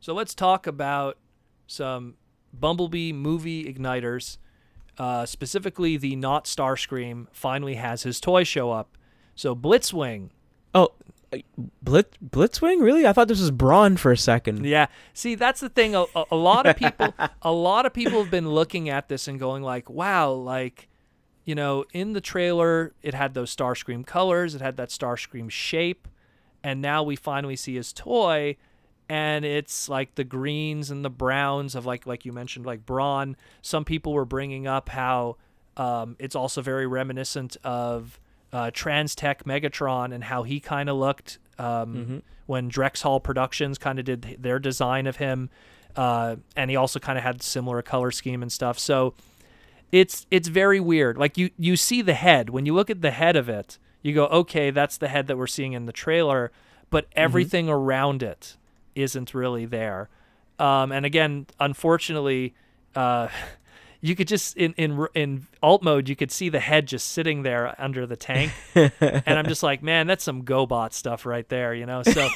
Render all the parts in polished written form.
So let's talk about some Bumblebee movie igniters. Specifically, the not Starscream finally has his toy show up. So Blitzwing. Oh, Blitzwing? Really? I thought this was Brawn for a second. Yeah. See, that's the thing. A lot of people, have been looking at this and going like, "Wow!" Like, in the trailer, it had those Starscream colors, it had that Starscream shape, and now we finally see his toy, and it's like the greens and the browns of like you mentioned, like Brawn. Some people were bringing up how it's also very reminiscent of Transtech Megatron and how he kind of looked when Drexel Productions kind of did their design of him, and he also kind of had similar color scheme and stuff. So it's very weird. Like you see the head. When you look at the head of it, you go, okay, that's the head that we're seeing in the trailer, but everything around it isn't really there. And again, unfortunately, you could just in alt mode, you could see the head just sitting there under the tank, and I'm just like, man, that's some GoBot stuff right there, So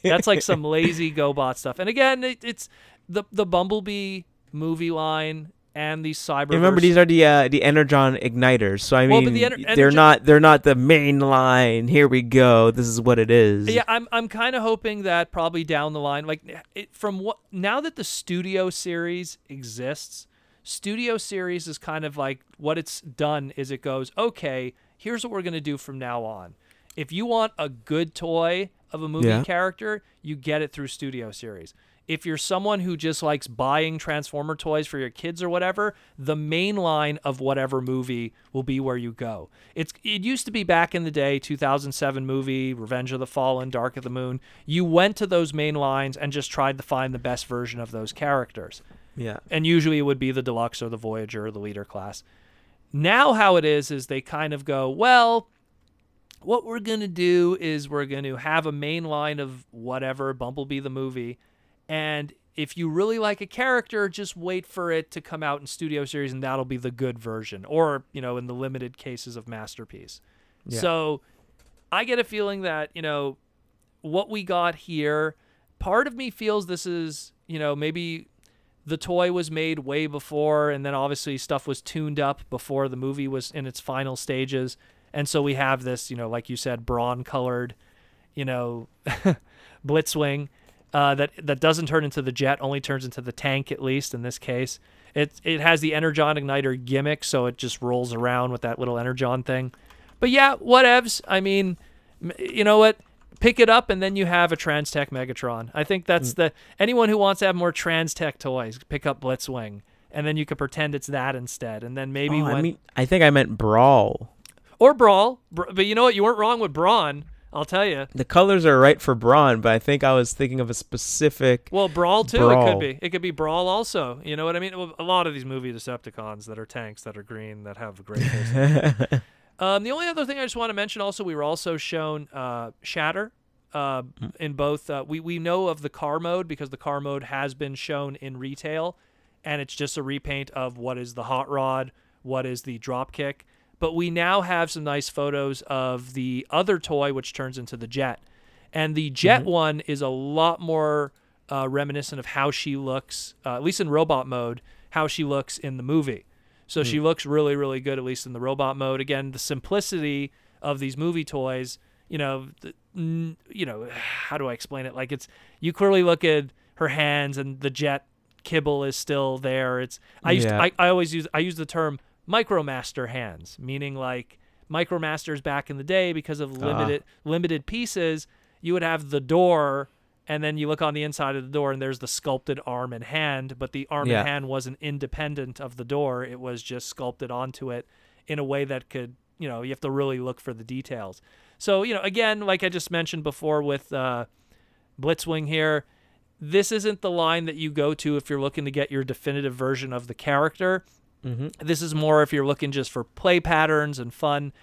that's like some lazy GoBot stuff. And again, it's the Bumblebee movie line and these Cyberverse. Remember, these are the Energon igniters. So I mean, they're not the main line. Here we go. This is what it is. Yeah, I'm kind of hoping that probably down the line, like now that the Studio Series exists. Studio Series is kind of like what it's done is it goes, okay, here's what we're going to do from now on. If you want a good toy of a movie character, you get it through Studio Series. If you're someone who just likes buying Transformer toys for your kids or whatever, the main line of whatever movie will be where you go. It used to be back in the day, 2007 movie, Revenge of the Fallen, Dark of the Moon. You went to those main lines and just tried to find the best version of those characters. Yeah. And usually it would be the Deluxe or the Voyager or the Leader class. Now how it is they kind of go, well, what we're going to do is we're going to have a main line of whatever, Bumblebee the Movie, and if you really like a character, just wait for it to come out in Studio Series and that'll be the good version, or, in the limited cases of Masterpiece. Yeah. So I get a feeling that, what we got here, part of me feels this is, maybe the toy was made way before, and then obviously stuff was tuned up before the movie was in its final stages. And so we have this, like you said, brawn-colored, Blitzwing that doesn't turn into the jet, only turns into the tank, at least in this case. It has the Energon Igniter gimmick, so it just rolls around with that little Energon thing. But yeah, whatevs. I mean, you know what? Pick it up, and then you have a Transtech Megatron. I think that's anyone who wants to have more Transtech toys, pick up Blitzwing, and then you could pretend it's that instead. And then maybe I think I meant Brawl. Or Brawl, but you know what? You weren't wrong with Brawn. I'll tell you. The colors are right for Brawn, but I think I was thinking of a specific. Well, Brawl too. It could be. It could be Brawl also. You know what I mean? A lot of these movie Decepticons that are tanks that are green that have great faces. The only other thing I just want to mention also, we were also shown Shatter in both. We know of the car mode because the car mode has been shown in retail, and it's just a repaint of what is the hot rod, what is the drop kick. But we now have some nice photos of the other toy, which turns into the jet. And the jet one is a lot more reminiscent of how she looks, at least in robot mode, how she looks in the movie. So she looks really, really good, at least in the robot mode. Again, the simplicity of these movie toys, how do I explain it? Like you clearly look at her hands and the jet kibble is still there. I use the term MicroMaster hands, meaning like MicroMasters back in the day, because of limited pieces, you would have the door, and then you look on the inside of the door and there's the sculpted arm and hand, but the arm and hand wasn't independent of the door. It was just sculpted onto it in a way that could, you have to really look for the details. So, again, like I just mentioned before with Blitzwing here, this isn't the line that you go to if you're looking to get your definitive version of the character. This is more if you're looking just for play patterns and fun,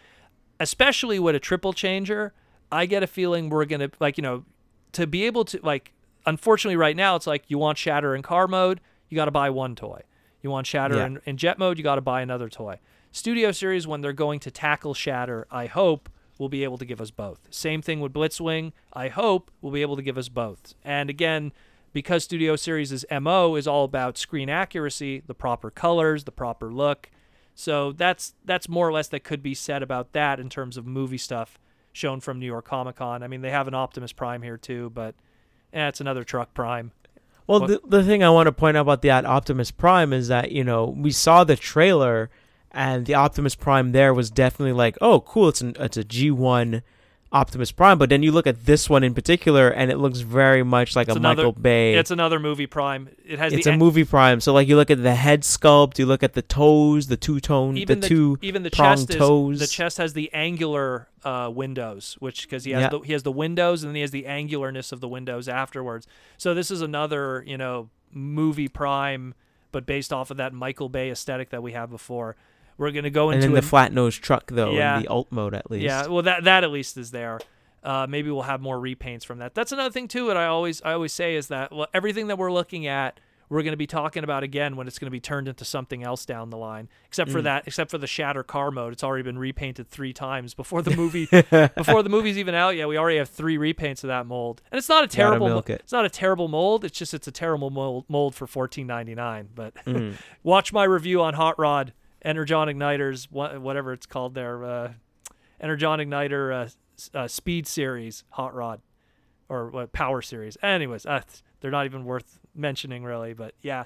especially with a Triplechanger. I get a feeling we're going to, to be able to, unfortunately right now, it's like you want Shatter in car mode, you got to buy one toy. You want Shatter in jet mode, you got to buy another toy. Studio Series, when they're going to tackle Shatter, I hope will be able to give us both. Same thing with Blitzwing. I hope will be able to give us both. And again, because Studio Series' MO is all about screen accuracy, the proper colors, the proper look. So that's more or less that could be said about that in terms of movie stuff shown from New York Comic Con. I mean, they have an Optimus Prime here too, but it's another truck Prime. Well, the thing I want to point out about the Optimus Prime is that, we saw the trailer and the Optimus Prime there was definitely like, oh, cool, it's a G1 Optimus Prime, but then you look at this one in particular, and it looks very much like Michael Bay. It's another movie Prime. It's a movie Prime. So, like, you look at the head sculpt, you look at the toes, the two-tone, even the pronged toes. The chest has the angular windows, because he has the windows, and then he has the angularness of the windows afterwards. So this is another movie Prime, but based off of that Michael Bay aesthetic that we had before. We're going to go into the flat nose truck though, in the alt mode at least. Yeah, well that at least is there. Maybe we'll have more repaints from that. That's another thing too. What I always say is that everything that we're looking at, we're going to be talking about again when it's going to be turned into something else down the line. Except for the Shatter car mode, it's already been repainted 3 times before the movie. Before the movie's even out yet, we already have 3 repaints of that mold, and it's not a terrible. It's not a terrible mold. It's just a terrible mold for $14.99. But watch my review on Hot Rod. Energon Igniters, whatever it's called there, Energon Igniter Speed Series Hot Rod, or what Power Series. Anyways, they're not even worth mentioning really, but yeah,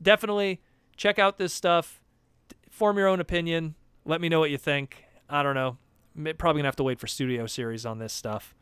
definitely check out this stuff. Form your own opinion. Let me know what you think. I don't know. Probably gonna have to wait for Studio Series on this stuff.